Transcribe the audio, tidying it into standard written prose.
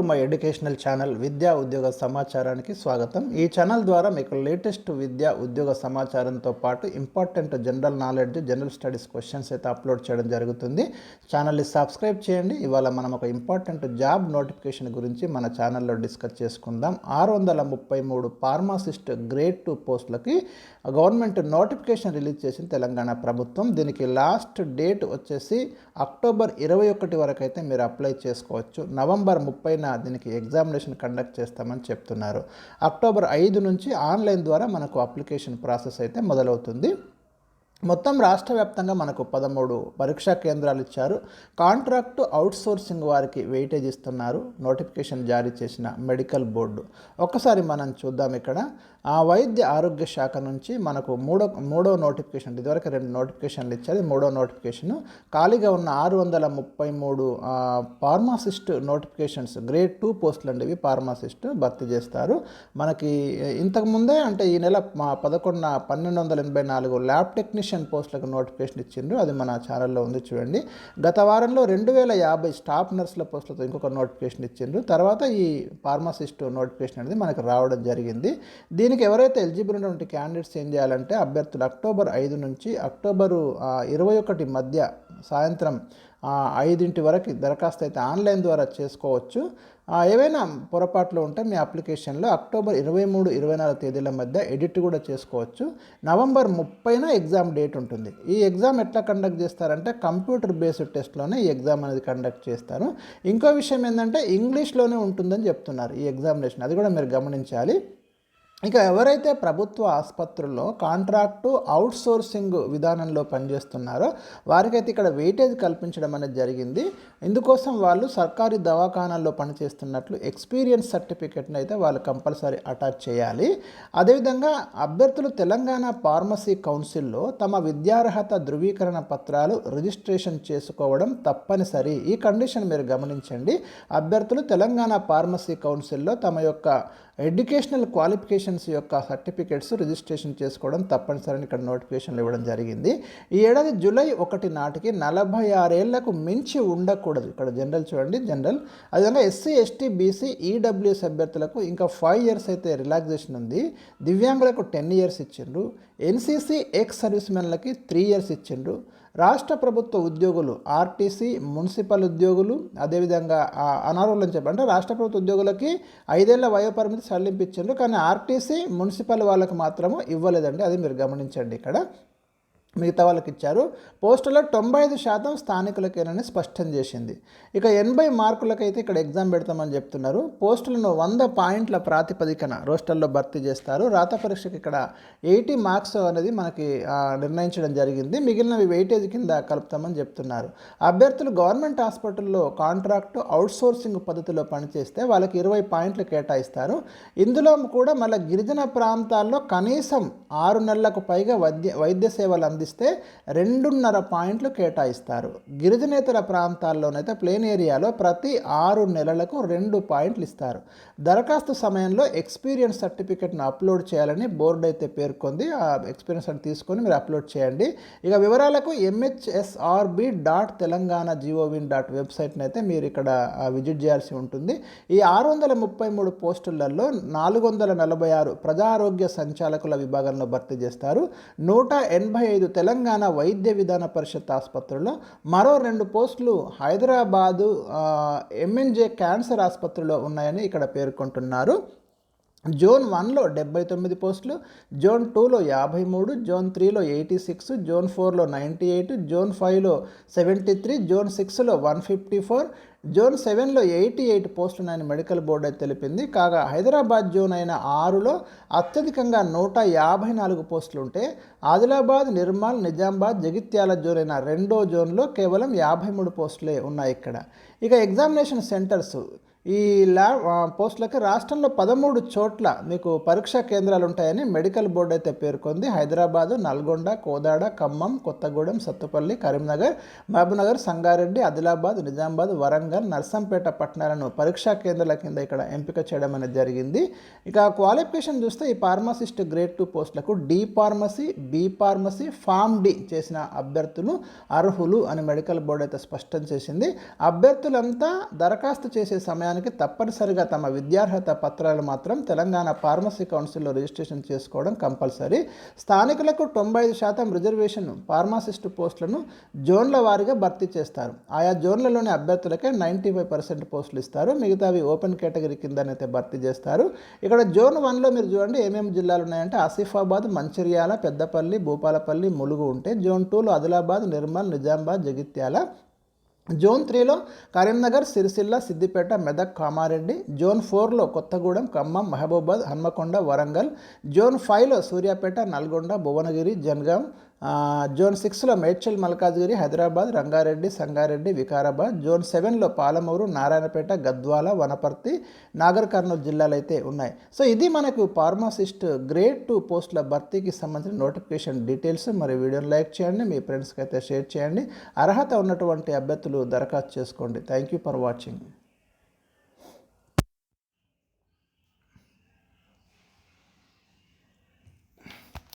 My educational channel విద్యా ఉద్యోగ సమాచారానికి స్వాగతం. ఈ ఛానల్ ద్వారా మీకు లేటెస్ట్ విద్యా ఉద్యోగ సమాచారంతో పాటు important general knowledge, general studies questions అయితే అప్లోడ్ చేయడం జరుగుతుంది. ఛానల్ని సబ్స్క్రైబ్ చేయండి. ఇవాళ మనం ఒక ఇంపార్టెంట్ జాబ్ నోటిఫికేషన్ గురించి మన ఛానల్లో డిస్కస్ చేసుకుందాం. 633 ఫార్మాసిస్ట్ గ్రేడ్ 2 పోస్టులకి గవర్నమెంట్ నోటిఫికేషన్ రిలీజ్ చేసిన తెలంగాణ ప్రభుత్వం. దీనికి లాస్ట్ డేట్ వచ్చేసి అక్టోబర్ 21 వరకు అయితే మీరు అప్లై చేసుకోవచ్చు. నవంబర్ 30న దీనికి ఎగ్జామినేషన్ కండక్ట్ చేస్తామని చెప్తున్నారు. అక్టోబర్ 5 నుంచి ఆన్లైన్ ద్వారా మనకు అప్లికేషన్ ప్రాసెస్ అయితే మొదలవుతుంది. మొత్తం రాష్ట్ర వ్యాప్తంగా మనకు 13 పరీక్షా కేంద్రాలు ఇచ్చారు. కాంట్రాక్టు అవుట్సోర్సింగ్ వారికి వెయిటేజ్ ఇస్తున్నారు నోటిఫికేషన్ జారీ చేసిన మెడికల్ బోర్డు. ఒక్కసారి మనం చూద్దాం. ఇక్కడ వైద్య ఆరోగ్య శాఖ నుంచి మనకు మూడో నోటిఫికేషన్, ఇదివరకు 2 నోటిఫికేషన్లు ఇచ్చారు. మూడో నోటిఫికేషను ఖాళీగా ఉన్న 633 ఫార్మాసిస్ట్ నోటిఫికేషన్స్ గ్రేడ్ 2 పోస్టులు అండి. ఇవి ఫార్మాసిస్ట్ భర్తీ చేస్తారు. మనకి ఇంతకుముందే అంటే ఈ నెల 1284 ల్యాబ్ టెక్నీషియన్ పోస్టులకు నోటిఫికేషన్ ఇచ్చిండ్రు. అది మన ఛానల్లో ఉంది, చూడండి. గత వారంలో 2050 స్టాఫ్ నర్సుల పోస్టులతో ఇంకొక నోటిఫికేషన్ ఇచ్చిండ్రు. తర్వాత ఈ ఫార్మాసిస్ట్ నోటిఫికేషన్ అనేది మనకు రావడం జరిగింది. దీనికి ఎవరైతే ఎలిజిబుల్ ఉన్నటువంటి క్యాండిడేట్స్ ఏం చేయాలంటే అభ్యర్థులు అక్టోబర్ 5 నుంచి అక్టోబరు 21 మధ్య సాయంత్రం 5 వరకు దరఖాస్తు అయితే ఆన్లైన్ ద్వారా చేసుకోవచ్చు. ఏవైనా పొరపాట్లు ఉంటే మీ అప్లికేషన్లో అక్టోబర్ 23, 24 తేదీల మధ్య ఎడిట్ కూడా చేసుకోవచ్చు. నవంబర్ 30న ఎగ్జామ్ డేట్ ఉంటుంది. ఈ ఎగ్జామ్ ఎట్లా కండక్ట్ చేస్తారంటే కంప్యూటర్ బేస్డ్ టెస్ట్లోనే ఈ ఎగ్జామ్ అనేది కండక్ట్ చేస్తారు. ఇంకో విషయం ఏంటంటే ఇంగ్లీష్లోనే ఉంటుందని చెప్తున్నారు ఈ ఎగ్జామినేషన్. అది కూడా మీరు గమనించాలి. ఇక ఎవరైతే ప్రభుత్వ ఆసుపత్రుల్లో కాంట్రాక్టు అవుట్సోర్సింగ్ విధానంలో పనిచేస్తున్నారో వారికైతే ఇక్కడ వెయిటేజ్ కల్పించడం అనేది జరిగింది. ఇందుకోసం వాళ్ళు సర్కారీ దవాఖానాల్లో పనిచేస్తున్నట్లు ఎక్స్పీరియన్స్ సర్టిఫికెట్ని అయితే వాళ్ళు కంపల్సరీ అటాచ్ చేయాలి. అదేవిధంగా అభ్యర్థులు తెలంగాణ ఫార్మసీ కౌన్సిల్లో తమ విద్యార్హత ధృవీకరణ పత్రాలు రిజిస్ట్రేషన్ చేసుకోవడం తప్పనిసరి. ఈ కండిషన్ మీరు గమనించండి. అభ్యర్థులు తెలంగాణ ఫార్మసీ కౌన్సిల్లో తమ యొక్క ఎడ్యుకేషనల్ క్వాలిఫికేషన్స్ యొక్క సర్టిఫికేట్స్ రిజిస్ట్రేషన్ చేసుకోవడం తప్పనిసరిని ఇక్కడ నోటిఫికేషన్లు ఇవ్వడం జరిగింది. ఈ ఏడాది జూలై 1 నాటికి 46 ఏళ్లకు మించి ఉండకూడదు. ఇక్కడ జనరల్ చూడండి, జనరల్. అదేవిధంగా ఎస్సీ, ఎస్టీ, బీసీ, ఈడబ్ల్యూఎస్ అభ్యర్థులకు ఇంకా 5 years అయితే రిలాక్సేషన్ ఉంది. దివ్యాంగులకు 10 years ఇచ్చిండ్రు. ఎన్సీసీ ఎక్స్ సర్వీస్ మెన్లకి 3 years ఇచ్చిండ్రు. రాష్ట్ర ప్రభుత్వ ఉద్యోగులు, ఆర్టీసీ, మున్సిపల్ ఉద్యోగులు, అదేవిధంగా అనర్హులని చెప్పంటే రాష్ట్ర ప్రభుత్వ ఉద్యోగులకి 5 ఏళ్ల వయోపరిమితి సడలింపించారు. కానీ ఆర్టీసీ, మున్సిపల్ వాళ్ళకి మాత్రము ఇవ్వలేదండి. అది మీరు గమనించండి. ఇక్కడ మిగతా వాళ్ళకి ఇచ్చారు. పోస్టులో 95% స్థానికులకేనని స్పష్టం చేసింది. ఇక 80 మార్కులకైతే ఇక్కడ ఎగ్జామ్ పెడతామని చెప్తున్నారు. పోస్టులను 100 పాయింట్ల ప్రాతిపదికన రోస్టర్లో భర్తీ చేస్తారు. రాత పరీక్షకి ఇక్కడ 80 మార్క్స్ అనేది మనకి నిర్ణయించడం జరిగింది. మిగిలినవి వెయిటేజ్ కింద కలుపుతామని చెప్తున్నారు. అభ్యర్థులు గవర్నమెంట్ హాస్పిటల్లో కాంట్రాక్టు అవుట్సోర్సింగ్ పద్ధతిలో పనిచేస్తే వాళ్ళకి 20 పాయింట్లు కేటాయిస్తారు. ఇందులో కూడా మళ్ళీ గిరిజన ప్రాంతాల్లో కనీసం 6 నెలలకు పైగా వైద్య సేవలు అందిస్తే 2.5 పాయింట్లు కేటాయిస్తారు. గిరిజనేతర ప్రాంతాల్లోనైతే ప్లేన్ ఏరియాలో ప్రతి 6 నెలలకు 2 పాయింట్లు ఇస్తారు. దరఖాస్తు సమయంలో ఎక్స్పీరియన్స్ సర్టిఫికెట్ను అప్లోడ్ చేయాలని బోర్డు అయితే పేర్కొంది. ఆ ఎక్స్పీరియన్స్ అని తీసుకొని మీరు అప్లోడ్ చేయండి. ఇక వివరాలకు mhsrb.telangana.gov.in వెబ్సైట్ని అయితే మీరు ఇక్కడ విజిట్ చేయాల్సి ఉంటుంది. ఈ 633 పోస్టులలో 446 ప్రజారోగ్య సంచాలకుల విభాగంలో భర్తీ చేస్తారు. 185 తెలంగాణ వైద్య విధాన పరిషత్ ఆసుపత్రిలో, మరో 2 పోస్టులు హైదరాబాదు ఎంఎన్జే క్యాన్సర్ ఆసుపత్రిలో ఉన్నాయని ఇక్కడ పేర్కొంటున్నారు. జోన్ 1లో 79 పోస్టులు, జోన్ 2లో 53, జోన్ 3లో 86, జోన్ 4లో 98, జోన్ 5లో 73, జోన్ 6లో 154, జోన్ 7లో 88 పోస్టులు ఉన్నాయని మెడికల్ బోర్డు అయితే తెలిపింది. కాగా హైదరాబాద్ జోన్ అయిన 6లో అత్యధికంగా 154 పోస్టులు ఉంటే ఆదిలాబాద్, నిర్మల్, నిజామాబాద్, జగిత్యాల జోన్ అయిన 2వ జోన్లో కేవలం 53 పోస్టులే ఉన్నాయి ఇక్కడ. ఇక ఎగ్జామినేషన్ సెంటర్స్ ఈ పోస్టులకి రాష్ట్రంలో 13 చోట్ల మీకు పరీక్షా కేంద్రాలు ఉంటాయని మెడికల్ బోర్డు అయితే పేర్కొంది. హైదరాబాదు, నల్గొండ, కోదాడ, ఖమ్మం, కొత్తగూడెం, సత్తుపల్లి, కరీంనగర్, మహబూబ్నగర్, సంగారెడ్డి, ఆదిలాబాద్, నిజామాబాద్, వరంగల్, నర్సంపేట పట్టణాలను పరీక్షా కేంద్రాల కింద ఇక్కడ ఎంపిక చేయడం అనేది జరిగింది. ఇక క్వాలిఫికేషన్ చూస్తే ఈ ఫార్మసిస్ట్ గ్రేడ్ 2 పోస్టులకు D pharmacy, B pharmacy, pharm D చేసిన అభ్యర్థులు అర్హులు అని మెడికల్ బోర్డు అయితే స్పష్టం చేసింది. అభ్యర్థులంతా దరఖాస్తు చేసే సమయానికి సమయానికి తప్పనిసరిగా తమ విద్యార్హత పత్రాలు మాత్రం తెలంగాణ ఫార్మసీ కౌన్సిల్లో రిజిస్ట్రేషన్ చేసుకోవడం కంపల్సరీ. స్థానికులకు 95% రిజర్వేషన్ ఫార్మాసిస్టు పోస్టులను జోన్ల వారీగా భర్తీ చేస్తారు. ఆయా జోన్లలోని అభ్యర్థులకే 95% పోస్టులు ఇస్తారు. మిగతావి ఓపెన్ కేటగిరీ కిందనైతే భర్తీ చేస్తారు. ఇక్కడ జోన్ 1లో మీరు చూడండి ఏమేమి జిల్లాలు ఉన్నాయంటే ఆసిఫాబాద్, మంచిర్యాల, పెద్దపల్లి, భూపాలపల్లి, ములుగు ఉంటే జోన్ 2లో ఆదిలాబాద్, నిర్మల్, నిజామాబాద్, జగిత్యాల. జోన్ 3లో కరీంనగర్, సిరిసిల్ల, సిద్దిపేట, మెదక్, కామారెడ్డి. జోన్ 4లో కొత్తగూడెం, ఖమ్మం, మహబూబాద్, హన్మకొండ, వరంగల్. జోన్ 5లో సూర్యాపేట, నల్గొండ, భువనగిరి, జనగాం. జోన్ 6లో మేడ్చల్, మల్కాజ్గిరి, హైదరాబాద్, రంగారెడ్డి, సంగారెడ్డి, వికారాబాద్. జోన్ 7లో పాలమూరు, నారాయణపేట, గద్వాల, వనపర్తి, నాగర్ కర్నూలు జిల్లాలు అయితే ఉన్నాయి. సో ఇది మనకు ఫార్మసిస్ట్ గ్రేడ్ 2 పోస్టుల భర్తీకి సంబంధించిన నోటిఫికేషన్ డీటెయిల్స్. మరి వీడియోని లైక్ చేయండి, మీ ఫ్రెండ్స్కి అయితే షేర్ చేయండి. అర్హత ఉన్నటువంటి అభ్యర్థులు దరఖాస్తు చేసుకోండి. Thank you for watching.